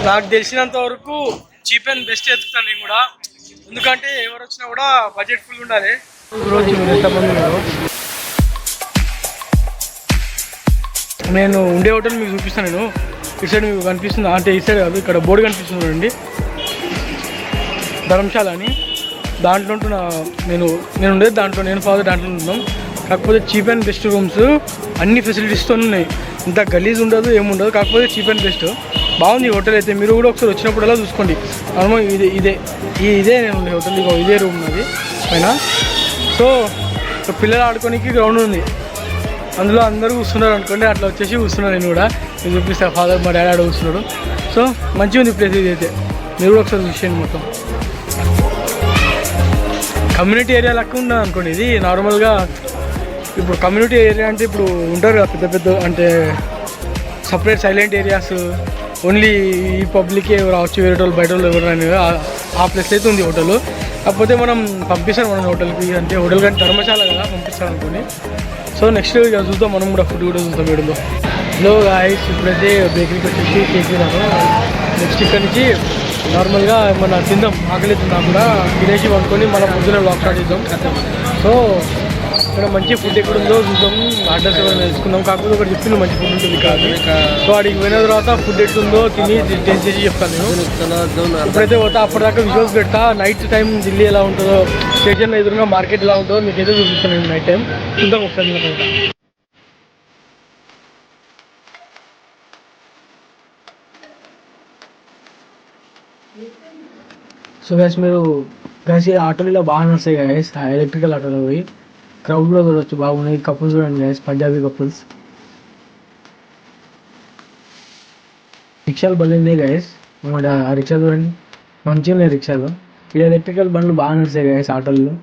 నాకు తెలిసినంత వరకు చీప్ అండ్ బెస్ట్ ఎత్తుతాను నేను కూడా, ఎందుకంటే ఎవరు వచ్చినా కూడా బడ్జెట్ ఫుల్ ఉండాలి. రోజు ఎంతమంది ఉన్నారు. నేను ఉండే హోటల్ మీకు చూపిస్తాను. నేను ఇటు సైడ్ మీకు కనిపిస్తుంది, అంటే ఈ సైడ్ కాదు, ఇక్కడ బోర్డు కనిపిస్తుంది చూడండి, ధర్మశాల అని. దాంట్లో ఉంటున్నా నేను ఉండేది దాంట్లో, నేను ఫాదర్ దాంట్లో ఉంటున్నాం. కాకపోతే చీప్ అండ్ బెస్ట్ రూమ్స్ అన్ని ఫెసిలిటీస్తో ఉన్నాయి, ఇంత గలీజ్ ఉండదు ఏముండదు. కాకపోతే చీప్ అండ్ బెస్ట్ బాగుంది ఈ హోటల్ అయితే. మీరు కూడా ఒకసారి వచ్చినప్పుడల్లా చూసుకోండి. నార్మల్ ఇదే నేను ఉండే హోటల్, ఇదే రూమ్ అది పైన. సో పిల్లలు ఆడుకోనికి గ్రౌండ్ ఉంది, అందులో అందరూ కూర్చున్నారు అనుకోండి. అట్లా వచ్చేసి కూర్చున్నాను నేను కూడా. నేను చూపిస్తాను, ఫాదర్ మా డాడీ ఆడ కూర్చున్నాడు. సో మంచిగా ఉంది ప్లేస్ ఇది అయితే, మీరు కూడా ఒకసారి చూసేయండి. మొత్తం కమ్యూనిటీ ఏరియా లెక్క ఉన్నది అనుకోండి ఇది. నార్మల్గా ఇప్పుడు కమ్యూనిటీ ఏరియా అంటే ఇప్పుడు ఉంటారు కదా పెద్ద పెద్ద, అంటే సపరేట్ సైలెంట్ ఏరియాస్, ఓన్లీ ఈ పబ్లికే రావచ్చు, వేరే వాళ్ళు బయట వాళ్ళు ఎవరైనా ఆ ప్లేస్లో అయితే ఉంది హోటల్. కాకపోతే మనం పంపిస్తాం మనం హోటల్కి, అంటే హోటల్ కానీ ధర్మశాల కదా పంపిస్తాం అనుకోండి. సో నెక్స్ట్ ఇక చూద్దాం, మనం కూడా ఫుడ్ కూడా చూద్దాం వీడియోలో. హలో గాయ్స్, ఇప్పుడైతే బేకరీకి వచ్చేసి కేక్ తిన్నాను. నెక్స్ట్ ఇక్కడ నుంచి నార్మల్గా మన తిందాం, ఆకలి తిందాం కూడా, తినేసి వండుకొని మనం పొద్దున బ్లాగ్ స్టార్ట్ చేద్దాం. సో ఇక్కడ మంచి ఫుడ్ ఎక్కడ ఉందో చూద్దాం, అడ్రస్ ఏమైనా తెలుసుకుందాం. కాకపోతే ఒకటి చెప్పింది మంచి ఫుడ్ ఉంటుంది కాదు. సో అడిగి పోయిన తర్వాత ఫుడ్ ఎట్లుందో తిని టేస్ట్ చేసి చెప్తాను నేను. ఇప్పుడైతే పోతా, అప్పటిదాకా విజువల్స్ పెడతా. నైట్ టైం ఢిల్లీ ఎలా ఉంటుందో, స్టేషన్లో ఎదురుగా మార్కెట్ ఎలా ఉంటుందో మీకైతే చూపిస్తాను నేను నైట్ టైం. చూద్దాం ఒకసారి. సో గైస్, మీరు గైస్ ఈ ఆటోలు ఇలా బాగా నడుస్తాయి గైస్, ఎలక్ట్రికల్ ఆటోలో పోయి క్రౌడ్ కూడా చూడవచ్చు, బాగున్నాయి. కపుల్స్ చూడండి గైస్, పంజాబీ కపుల్స్. రిక్షాలు బలిందే గైస్, ఆ రిక్షా చూడండి మంచిగా ఉన్నాయి రిక్షాలు. ఈ ఎలక్ట్రికల్ బండ్లు బాగా నడుస్తాయి గైస్ ఆటోల్లో.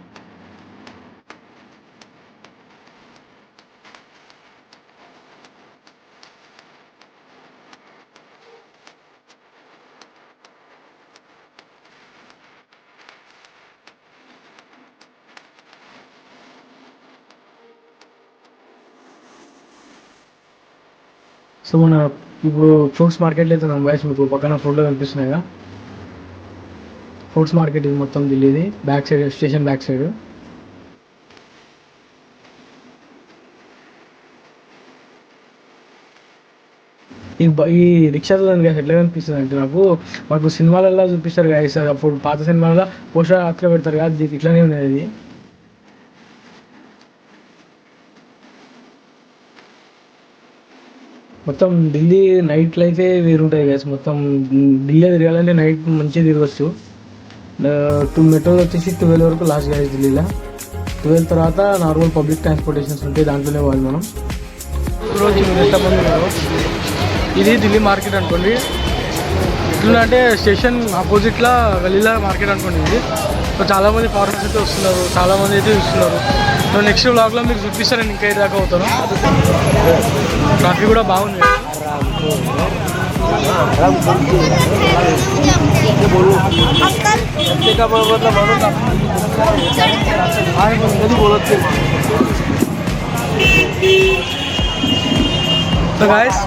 సో మన ఇప్పుడు ఫ్రూట్స్ మార్కెట్లో అయితే మనం వాయిస్ మీకు పక్కన ఫోటో కనిపిస్తున్నాయిగా, ఫ్రూట్స్ మార్కెట్ ఇది మొత్తం ఢిల్లీది, back side station back side. ఈ రిక్షా చూడండి ఎట్లా కనిపిస్తుంది అంటే, మాకు సినిమాలలో చూపిస్తారు గాయస్, అప్పుడు పాత సినిమాలలో పోస్టర్ అట్లా పెడతారు కదా, ఇట్లానే ఉన్నది అది. మొత్తం ఢిల్లీ నైట్ లైఫే వేరుంటుంది గైస్. మొత్తం ఢిల్లీ తిరగాలంటే నైట్ మంచిగా తిరగచ్చు. 2 మెట్రోలు వచ్చేసి 12 వరకు లాస్ట్ గైస్ ఢిల్లీలో. 12 తర్వాత నార్మల్ పబ్లిక్ ట్రాన్స్పోర్టేషన్స్ ఉంటాయి, దాంట్లోనే పోవాలి మనం. రోజు ఎంతమంది ఉన్నారు. ఇది ఢిల్లీ మార్కెట్ అనుకోండి. ఎట్లా అంటే స్టేషన్ ఆపోజిట్లో గల్లీలా మార్కెట్ అనుకోండి ఇది. సో చాలామంది ఫారినర్స్ అయితే వస్తున్నారు, చాలామంది అయితే చూస్తున్నారు. సో నెక్స్ట్ వ్లాగ్లో మీకు చూపిస్తాను, నేను ఇంకా దాకా అవుతాను. ట్రాఫిక్ కూడా బాగుంది. సో గాయస్,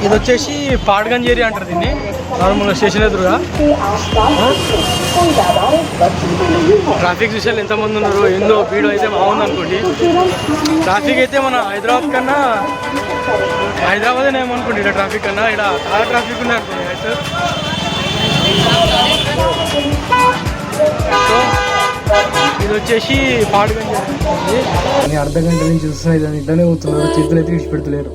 ఇది వచ్చేసి పాడ్గంజ్ ఏరియా అంటారు దీన్ని, నార్మల్ స్టేషన్ ఎదురుగా. ట్రాఫిక్ చూసారు ఎంతమంది ఉన్నారు, ఏందో వీడియో అయితే బాగుంది అనుకోండి. ట్రాఫిక్ అయితే మన హైదరాబాదే ఏమనుకోండి ఇక్కడ ట్రాఫిక్ కన్నా, ఇక్కడ చాలా ట్రాఫిక్ ఉన్నాయి అనుకోండి. సో ఇది వచ్చేసి పాడ్గంజ్ ఏరియా. అర్ధ గంట నుంచి చూస్తున్నాయి, దాన్ని ఇట్లానే పోతున్నారు, చేతులు అయితే విడిచిపెడతలేరు.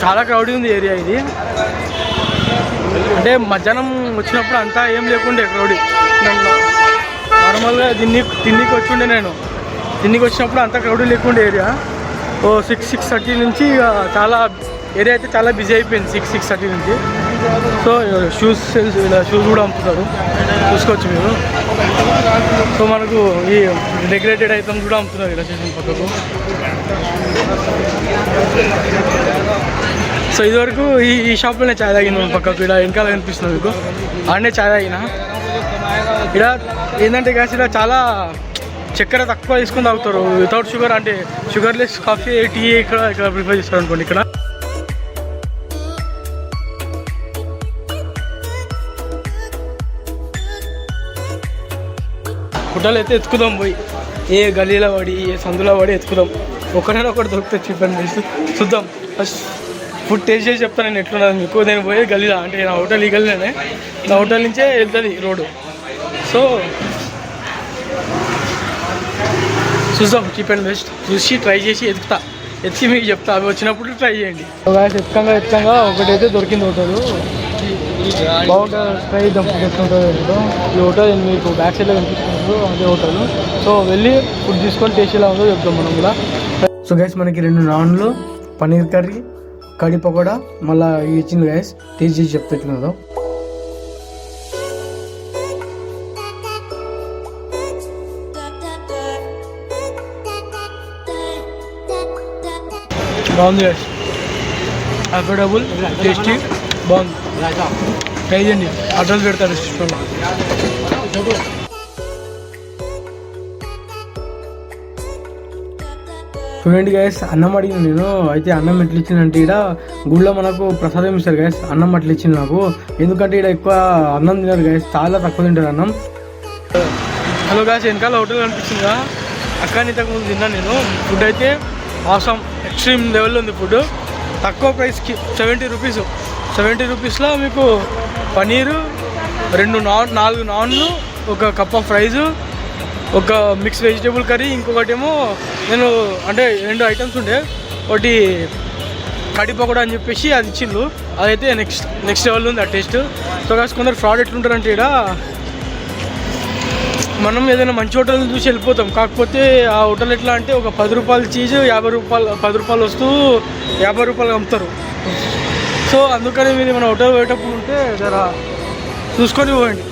చాలా క్రౌడీ ఉంది ఏరియా ఇది. అంటే మధ్యాహ్నం వచ్చినప్పుడు అంతా ఏం లేకుండే క్రౌడీ. నార్మల్గా తిండికి వచ్చిండే, నేను తిండికి వచ్చినప్పుడు అంతా క్రౌడీ లేకుండే ఏరియా. 6:30 నుంచి చాలా ఏరియా అయితే చాలా బిజీ అయిపోయింది. 6:30 నుంచి సో షూస్ సేల్స్, ఇలా షూస్ కూడా అమ్ముతున్నారు, చూసుకోవచ్చు మీరు. సో మనకు ఈ డెకరేటెడ్ ఐటమ్స్ కూడా అమ్ముతున్నారు ఇలా స్టేషన్ పక్కకు. సో ఇదివరకు ఈ షాప్లోనే ఛాయ్ తాగింది మనం పక్కకు, ఇక్కడ వెనకాల కనిపిస్తుంది మీకు, ఆడనే ఛాయ్ తాగిన. ఇక్కడ ఏంటంటే గ్యాస్ ఇలా చాలా చక్కెర తక్కువ తీసుకొని తాగుతారు, వితౌట్ షుగర్, అంటే షుగర్లెస్ కాఫీ, టీ ఇక్కడ ప్రిఫర్ చేస్తారు అనుకోండి. ఇక్కడ హోటల్ అయితే ఎత్తుకుదాం పోయి, ఏ గలీలో పడి ఏ సందులో పడి ఎత్తుకుదాం, ఒకరైనా ఒకటి దొరికితే చెప్పండి చేసి చూద్దాం. ఫస్ట్ ఫుడ్ టేస్ట్ చేసి చెప్తాను నేను ఎట్లున్నది మీకు. నేను పోయి గలీలా, అంటే నా హోటల్ ఈ గలీలోనే, నా హోటల్ నుంచే వెళ్తుంది రోడ్డు. సో చూద్దాం, చీప్ అండ్ బెస్ట్ చూసి ట్రై చేసి ఎత్తి మీకు చెప్తా, అవి వచ్చినప్పుడు ట్రై చేయండి. ఎత్తుకంగా ఒకటైతే దొరికింది హోటల్, బాగుంటుంది, ట్రై చేద్దాం. ఫుడ్ ఎట్లుంటుందో. ఈ హోటల్ మీకు బ్యాక్ సైడ్లో కనిపిస్తుంది, అదే హోటల్. సో వెళ్ళి ఫుడ్ తీసుకొని టేస్ట్ ఎలా ఉందో చెప్తాం మనం కూడా. సో గైస్ మనకి 2 నాన్లు, పన్నీర్ కర్రీ, కడి పకోడా మళ్ళీ ఇచ్చింది గైస్, టేస్ట్ చేసి చెప్తా ఎట్లుందో. బాగుంది గైస్, అఫోర్డబుల్, టేస్టీ, బాగుంది. ట్రై చేయండి, అడ్రస్ పెడతారు సిస్టంలో. చూడండి గైస్, అన్నం అడిగిన నేను, అయితే అన్నం ఎట్లా ఇచ్చిందంటే, ఇక్కడ గుళ్ళో మనకు ప్రసాదం ఇస్తారు గైస్, అన్నం అట్లా ఇచ్చింది నాకు. ఎందుకంటే ఇక్కడ ఎక్కువ అన్నం తినరు గైస్, చాలా తక్కువ తింటారు అన్నం. హలో గైస్, వెనకాల హోటల్ కనిపిస్తుందా, అక్కడ ఇంతకుముందు తిన్నాను నేను. ఫుడ్ అయితే ఆసమ్, ఎక్స్ట్రీమ్ లెవెల్లో ఉంది ఫుడ్, తక్కువ ప్రైస్కి. 70 రూపీస్, 70 రూపీస్లో మీకు పనీరు, 4 నాన్లు, ఒక కప్ ఆఫ్ రైస్, ఒక మిక్స్ వెజిటేబుల్ కర్రీ, ఇంకొకటేమో నేను అంటే 2 ఐటమ్స్ ఉండే, ఒకటి కడి పకోడా అని చెప్పేసి అది ఇచ్చిండ్రు, అదైతే నెక్స్ట్ లెవెల్ ఉంది ఆ టేస్ట్. సో కాస్త కొందరు ఫ్రాడ్ ఎట్లుంటారంటే, ఇక్కడ మనం ఏదైనా మంచి హోటల్ని చూసి వెళ్ళిపోతాం, కాకపోతే ఆ హోటల్ ఎట్లా అంటే ఒక 10 రూపాయల చీజ్ 50 రూపాయలు, 10 రూపాయలు వస్తూ 50 రూపాయలు అమ్ముతారు. సో అందుకని మీరు మన హోటల్ పోయేటప్పుడు ఉంటే జర చూసుకొని పోయండి.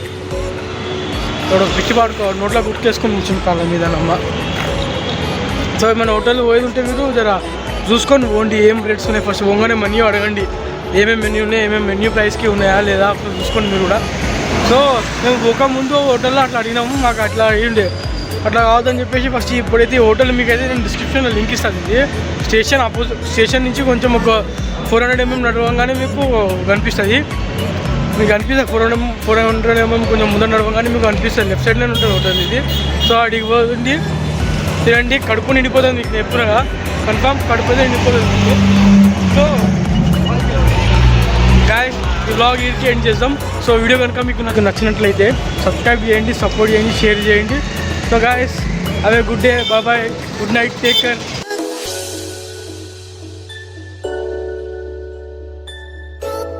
ఇక్కడ పిచ్చి పాడుకో, నోట్లో గుర్తుకేసుకొని కూర్చుని కాళ్ళ మీద నమ్మ. సో మన హోటల్ పోయేది ఉంటే మీరు జర చూసుకొని పోండి, ఏం రేట్స్ ఉన్నాయి. ఫస్ట్ పోగానే మెన్యూ అడగండి, ఏమేమి మెన్యూ ఉన్నాయి, ఏమేమి మెన్యూ ప్రైస్కి ఉన్నాయా లేదా చూసుకోండి మీరు కూడా. సో మేము ఒక ముందు హోటల్లో అట్లా అడిగినాము, మాకు అట్లా అయ్యిండే, అట్లా కావద్దని చెప్పేసి ఫస్ట్ ఇప్పుడైతే ఈ హోటల్ మీకు అయితే నేను డిస్క్రిప్షన్లో లింక్ ఇస్తాను. ఇది స్టేషన్ నుంచి కొంచెం ఒక 400 mm నడవంగానే మీకు కనిపిస్తుంది. మీకు కనిపిస్తుంది 400 mm కొంచెం ముందర నడవంగానే మీకు కనిపిస్తుంది, లెఫ్ట్ సైడ్లోనే ఉంటుంది హోటల్ ఇది. సో అడిగి పోతుంది, తినండి, కడుపు నిండిపోతుంది మీకు, ఎప్పుడుగా కన్ఫామ్ కడుపు అయితే నిండిపోతుంది మీకు. సో గాయ్స్, ఈ వ్లాగ్ ఇదికి ఎండ్ చేద్దాం. సో వీడియో కనుక మీకు నాకు నచ్చినట్లయితే సబ్స్క్రైబ్ చేయండి, సపోర్ట్ చేయండి, షేర్ చేయండి. So guys, have a good day, bye bye, good night, take care.